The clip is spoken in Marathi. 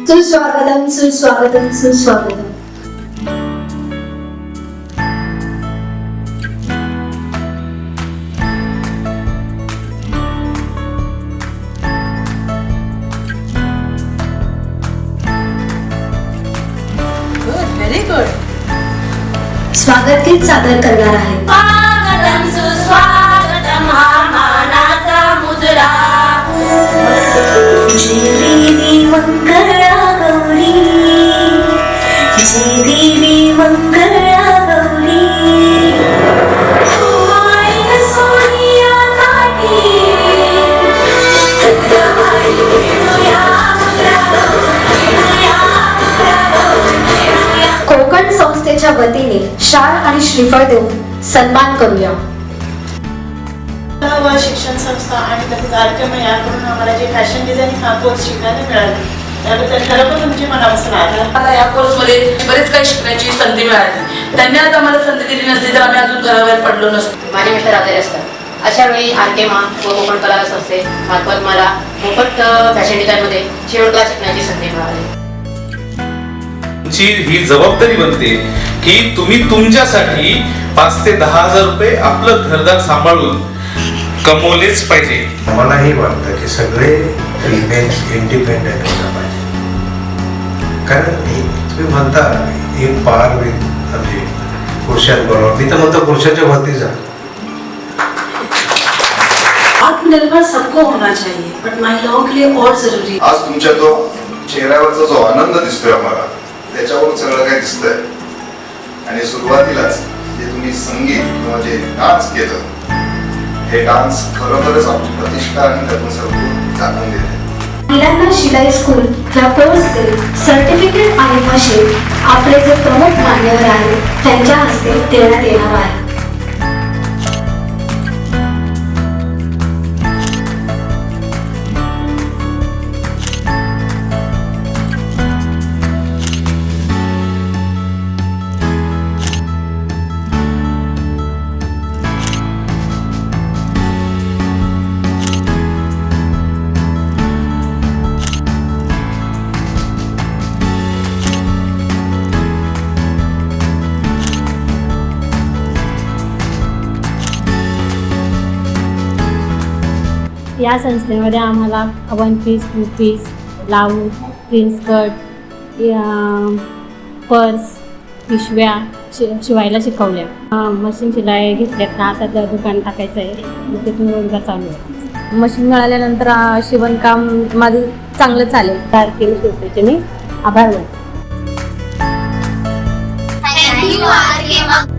सुस्वागतम सुस्वागतम सुस्वागतम. Very good. स्वागत गीत सादर करणार आहे. स्वागतम सुस्वागतम हा मानाचा मुजरा. जय देवी मंगळा गौरी, जय देवी मंगळा गौरी. आई सोनिया ताटी, सत्यवाई वेणुया मुद्रा गौरी, वेणुया मुद्रा गौरी, वेणुया. कोकण संस्थेच्या वतीने शाल आणि श्रीफळ देऊन सन्मान करूया. व शिक्षण संस्था आणि तसेच आर्यम याकडून आम्हाला जे फॅशन डिझायनिंग हा कोर्स शिकायला मिळाला त्याबद्दल खरोखर तुमचे मनापासून आभार. मला या कोर्समध्ये बरेच काही शिकण्याची संधी मिळाली. त्यांनी आता आम्हाला संधी दिली नसती तर आम्ही अजून घराबाहेर पडलो नसतो. माझे मिस्टर आजारी असतात अशा वेळी आरकेमा व कोकण कला संस्थे मार्फत मला मोफत फॅशन डिझाईनमध्ये शेवट क्लास शिकण्याची संधी मिळाली. तुमची ही जबाबदारी बनते की तुम्ही तुमच्यासाठी 5 ते 10 हजार रुपये आपलं घरदार सांभाळून कमवलेच पाहिजे. मलाही वाटतं की सगळे विमेन्स इंडिपेंडेंट व्हायला पाहिजे. कारण तुम्ही म्हणता एक पार म्हणजे पुरुषांबरोबर, मी तर म्हणतो पुरुषाच्या वरती जा. आत्मनिर्भर सबको होना चाहिए बट महिलाओं के लिए और जरूरी. आज तुमच्या तो चेहऱ्यावरचा जो आनंद दिसतोय आम्हाला त्याच्यावरून सगळं काही दिसतंय. आणि सुरुवातीलाच जे तुम्ही संगीत किंवा जे डान्स केलं हे डान्स खरोखरच आपली प्रतिष्ठा आणि त्यातून सर्व दाखवून देते. महिलांना शिलाई स्कूल या कोर्सचे सर्टिफिकेट आणि मशीन आपले जे प्रमुख मान्यवर आहेत त्यांच्या हस्ते देण्यात येणार आहे. या संस्थेमध्ये आम्हाला 1 piece 2 piece blouse prince cut purse पिशव्या शिवायला शिकवल्या. मशीन शिलाई घेतल्यात ना आता त्या दुकान टाकायचं आहे तिथून रोजगार चालू आहे. मशीन मिळाल्यानंतर शिवणकाम माझं चांगलं चालेल. आरकेमा संस्थेचे मी आभार मानते. Thank you, आरकेमा.